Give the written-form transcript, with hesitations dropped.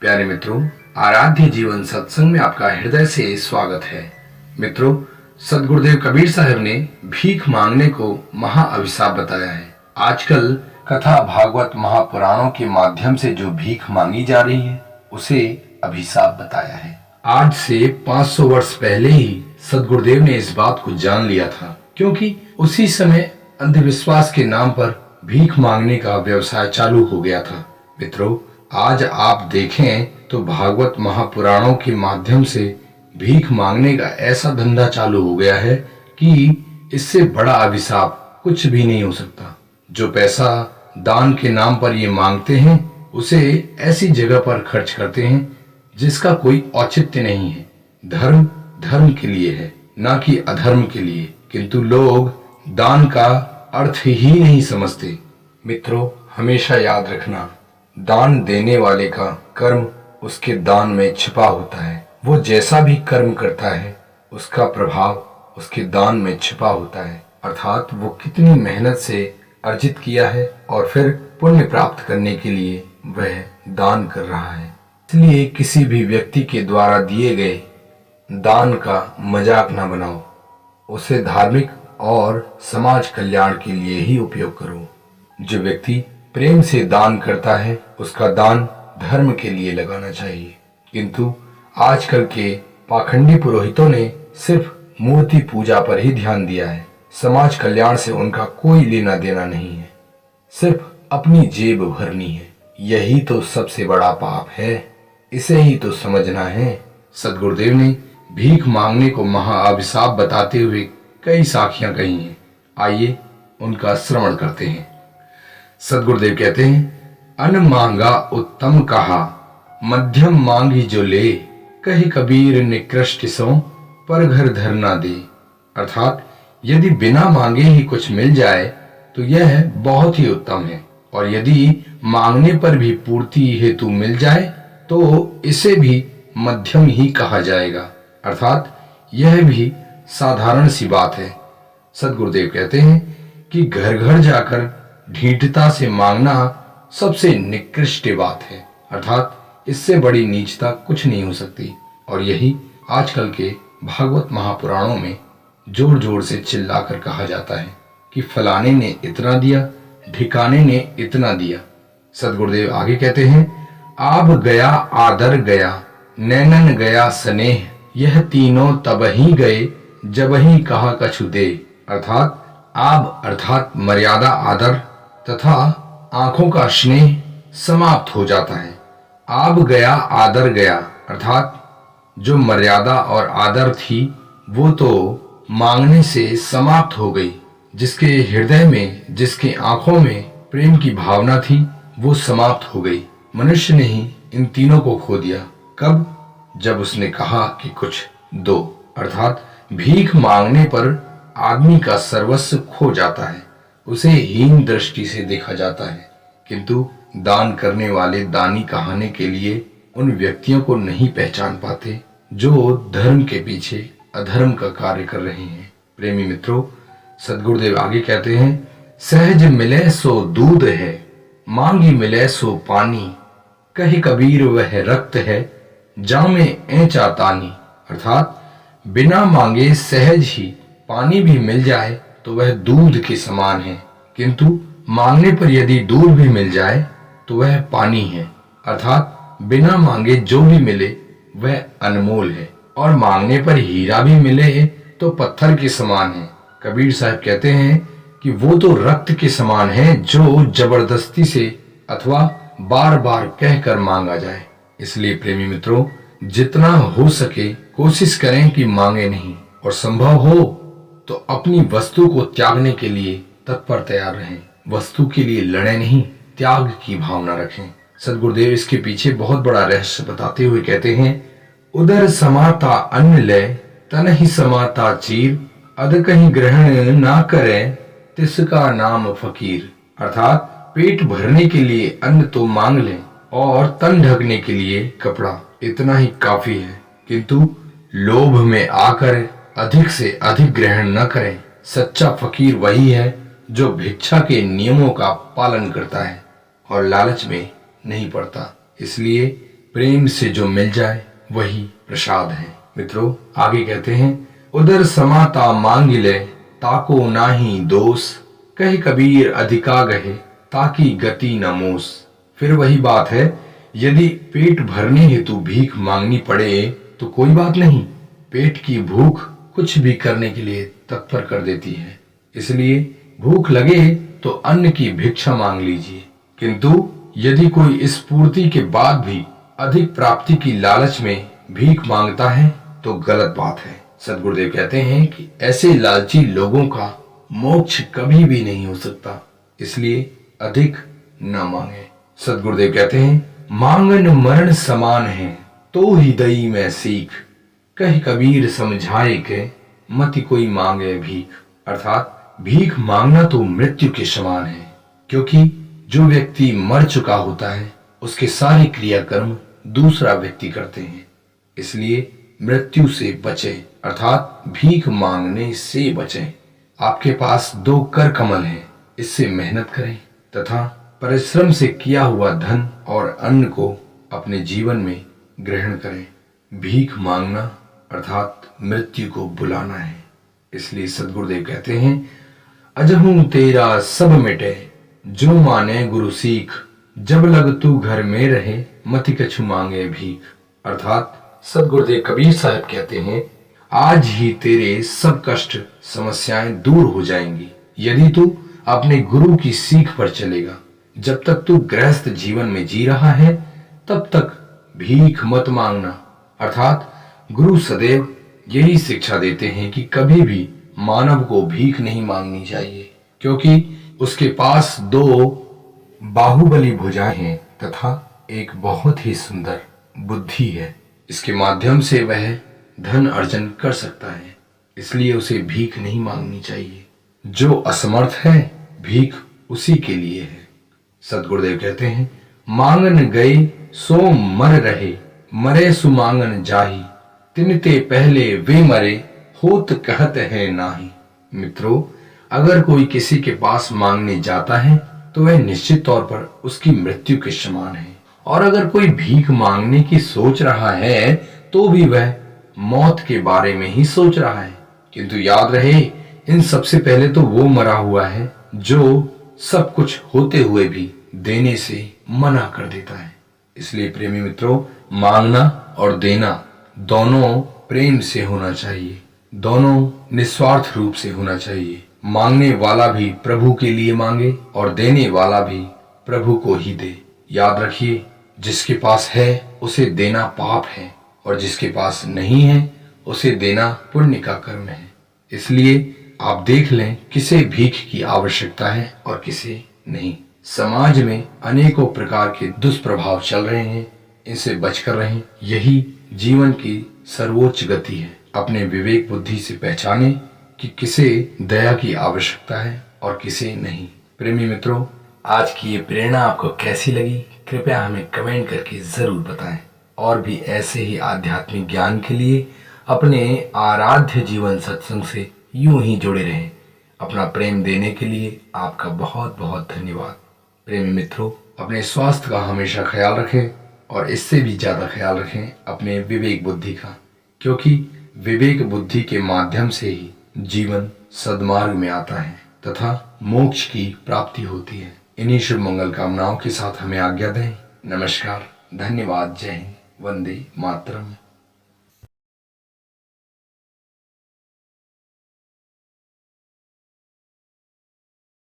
प्यारे मित्रों, आराध्य जीवन सत्संग में आपका हृदय से स्वागत है। मित्रों, सद्गुरुदेव कबीर साहब ने भीख मांगने को महाअभिशाप बताया है। आजकल कथा भागवत महापुराणों के माध्यम से जो भीख मांगी जा रही है उसे अभिशाप बताया है। आज से 500 वर्ष पहले ही सद्गुरुदेव ने इस बात को जान लिया था, क्योंकि उसी समय अंधविश्वास के नाम पर भीख मांगने का व्यवसाय चालू हो गया था। मित्रों, आज आप देखें तो भागवत महापुराणों के माध्यम से भीख मांगने का ऐसा धंधा चालू हो गया है कि इससे बड़ा अभिशाप कुछ भी नहीं हो सकता। जो पैसा दान के नाम पर ये मांगते हैं उसे ऐसी जगह पर खर्च करते हैं जिसका कोई औचित्य नहीं है। धर्म धर्म के लिए है, ना कि अधर्म के लिए, किंतु लोग दान का अर्थ ही नहीं समझते। मित्रों, हमेशा याद रखना, दान देने वाले का कर्म उसके दान में छिपा होता है। वो जैसा भी कर्म करता है उसका प्रभाव उसके दान में छिपा होता है, अर्थात वो कितनी मेहनत से अर्जित किया है और फिर पुण्य प्राप्त करने के लिए वह दान कर रहा है। इसलिए किसी भी व्यक्ति के द्वारा दिए गए दान का मजाक न बनाओ, उसे धार्मिक और समाज कल्याण के लिए ही उपयोग करो। जो व्यक्ति प्रेम से दान करता है उसका दान धर्म के लिए लगाना चाहिए, किंतु आजकल के पाखंडी पुरोहितों ने सिर्फ मूर्ति पूजा पर ही ध्यान दिया है। समाज कल्याण से उनका कोई लेना देना नहीं है, सिर्फ अपनी जेब भरनी है। यही तो सबसे बड़ा पाप है, इसे ही तो समझना है। सद्गुरुदेव ने भीख मांगने को महाअभिशाप बताते हुए कई साखियां कही हैं। आइए उनका श्रवण करते हैं। सद्गुरुदेव कहते हैं, अन्न मांगा उत्तम कहा, मध्यम मांगी जो ले, कहे कबीर निकृष्ट सो, पर घर धरना दे। अर्थात यदि बिना मांगे ही कुछ मिल जाए तो यह बहुत ही उत्तम है, और यदि मांगने पर भी पूर्ति हेतु मिल जाए तो इसे भी मध्यम ही कहा जाएगा, अर्थात यह भी साधारण सी बात है। सद्गुरुदेव कहते हैं कि घर घर जाकर ढीठता से मांगना सबसे निकृष्ट बात है, अर्थात इससे बड़ी नीचता कुछ नहीं हो सकती। और यही आजकल के भागवत महापुराणों में जोर जोर से चिल्लाकर कहा जाता है कि फलाने ने इतना दिया, ढिकाने ने इतना दिया। सद्गुरुदेव आगे कहते हैं, आब गया आदर गया, नैनन गया स्नेह, यह तीनों तब ही गए जब ही कहा कछु दे। अर्थात आब अर्थात मर्यादा आदर तथा आंखों का स्नेह समाप्त हो जाता है। आब गया आदर गया, अर्थात जो मर्यादा और आदर थी वो तो मांगने से समाप्त हो गई। जिसके हृदय में, जिसके आंखों में प्रेम की भावना थी वो समाप्त हो गई। मनुष्य ने ही इन तीनों को खो दिया। कब? जब उसने कहा कि कुछ दो, अर्थात भीख मांगने पर आदमी का सर्वस्व खो जाता है, उसे हीन दृष्टि से देखा जाता है। किंतु दान करने वाले दानी कहने के लिए उन व्यक्तियों को नहीं पहचान पाते जो धर्म के पीछे अधर्म का कार्य कर रहे हैं। प्रेमी मित्रों, सद्गुरुदेव आगे कहते हैं, सहज मिले सो दूध है, मांगी मिले सो पानी, कहे कबीर वह रक्त है, जामे ऐंचा तानी। अर्थात बिना मांगे सहज ही पानी भी मिल जाए तो वह दूध के समान है, किंतु मांगने पर यदि दूध भी मिल जाए तो वह पानी है। अर्थात बिना मांगे जो भी मिले वह अनमोल है, और मांगने पर हीरा भी मिले तो पत्थर के समान है। कबीर साहब कहते हैं कि वो तो रक्त के समान है जो जबरदस्ती से अथवा बार बार कहकर मांगा जाए। इसलिए प्रेमी मित्रों, जितना हो सके कोशिश करें कि मांगे नहीं, और संभव हो तो अपनी वस्तु को त्यागने के लिए तत्पर तैयार रहें। वस्तु के लिए लड़े नहीं, त्याग की भावना रखें। सद्गुरुदेव इसके पीछे बहुत बड़ा रहस्य बताते हुए कहते हैं, उदर समाता अन्न ले, तन ही समाता चीर, अध कहीं ग्रहण ना करे, तिसका नाम फकीर। अर्थात पेट भरने के लिए अन्न तो मांग लें और तन ढकने के लिए कपड़ा, इतना ही काफी है, किंतु लोभ में आकर अधिक से अधिक ग्रहण न करें। सच्चा फकीर वही है जो भिक्षा के नियमों का पालन करता है और लालच में नहीं पड़ता। इसलिए प्रेम से जो मिल जाए वही प्रसाद है। मित्रों आगे कहते हैं, उदर समाता मांगिले ताको नाही दोष, कहे कबीर अधिका गहे ताकि गति न मोस। फिर वही बात है, यदि पेट भरने हेतु भीख मांगनी पड़े तो कोई बात नहीं, पेट की भूख कुछ भी करने के लिए तत्पर कर देती है। इसलिए भूख लगे तो अन्न की भिक्षा मांग लीजिए, किंतु यदि कोई इस पूर्ति के बाद भी अधिक प्राप्ति की लालच में भीख मांगता है तो गलत बात है। सद्गुरुदेव कहते हैं कि ऐसे लालची लोगों का मोक्ष कभी भी नहीं हो सकता, इसलिए अधिक न मांगे। सद्गुरुदेव कहते हैं, मांगन मरण समान है तो ही दई में सीख, कह कबीर समझाए के मति कोई मांगे भीख। अर्थात भीख मांगना तो मृत्यु के समान है, क्योंकि जो व्यक्ति मर चुका होता है उसके सारे क्रियाकर्म दूसरा व्यक्ति करते हैं। इसलिए मृत्यु से बचें, अर्थात भीख मांगने से बचें। आपके पास 2 कर कमल हैं, इससे मेहनत करें तथा परिश्रम से किया हुआ धन और अन्न को अपने जीवन में ग्रहण करें। भीख मांगना अर्थात मृत्यु को बुलाना है। इसलिए सद्गुरुदेव कहते हैं, अजहू तेरा सब मिटे जो माने गुरु सीख, जब लग तू घर में रहे मति कछु मांगे भीख। अर्थात सद्गुरुदेव कबीर साहब कहते हैं, आज ही तेरे सब कष्ट समस्याएं दूर हो जाएंगी यदि तू अपने गुरु की सीख पर चलेगा। जब तक तू गृहस्थ जीवन में जी रहा है तब तक भीख मत मांगना। अर्थात गुरु सदैव यही शिक्षा देते हैं कि कभी भी मानव को भीख नहीं मांगनी चाहिए, क्योंकि उसके पास 2 बाहुबली भुजाएं हैं तथा एक बहुत ही सुंदर बुद्धि है। इसके माध्यम से वह धन अर्जन कर सकता है, इसलिए उसे भीख नहीं मांगनी चाहिए। जो असमर्थ है भीख उसी के लिए है। सद्गुरुदेव कहते हैं, मांगन गए सो मर रहे, मरे सु मांगन जाही, तिनते पहले वे मरे होत कहत है नाही। मित्रों अगर कोई किसी के पास मांगने जाता है तो वह निश्चित तौर पर उसकी मृत्यु के समान है, और अगर कोई भीख मांगने की सोच रहा है तो भी वह मौत के बारे में ही सोच रहा है। किंतु याद रहे, इन सबसे पहले तो वो मरा हुआ है जो सब कुछ होते हुए भी देने से मना कर देता है। इसलिए प्रेमी मित्रों, मांगना और देना दोनों प्रेम से होना चाहिए, दोनों निस्वार्थ रूप से होना चाहिए। मांगने वाला भी प्रभु के लिए मांगे और देने वाला भी प्रभु को ही दे। याद रखिए, जिसके पास है उसे देना पाप है और जिसके पास नहीं है उसे देना पुण्य का कर्म है। इसलिए आप देख लें किसे भीख की आवश्यकता है और किसे नहीं। समाज में अनेकों प्रकार के दुष्प्रभाव चल रहे हैं, इनसे बचकर रहें, यही जीवन की सर्वोच्च गति है। अपने विवेक बुद्धि से पहचानें कि किसे दया की आवश्यकता है और किसे नहीं। प्रेमी मित्रों, आज की ये प्रेरणा आपको कैसी लगी कृपया हमें कमेंट करके जरूर बताएं, और भी ऐसे ही आध्यात्मिक ज्ञान के लिए अपने आराध्य जीवन सत्संग से यूं ही जुड़े रहें। अपना प्रेम देने के लिए आपका बहुत बहुत धन्यवाद। प्रेमी मित्रों, अपने स्वास्थ्य का हमेशा ख्याल रखें और इससे भी ज्यादा ख्याल रखें अपने विवेक बुद्धि का, क्योंकि विवेक बुद्धि के माध्यम से ही जीवन सद्मार्ग में आता है तथा मोक्ष की प्राप्ति होती है। इन्हीं शुभ मंगल कामनाओं के साथ हमें आज्ञा दें। नमस्कार, धन्यवाद, जय हिंद, वंदे मातरम।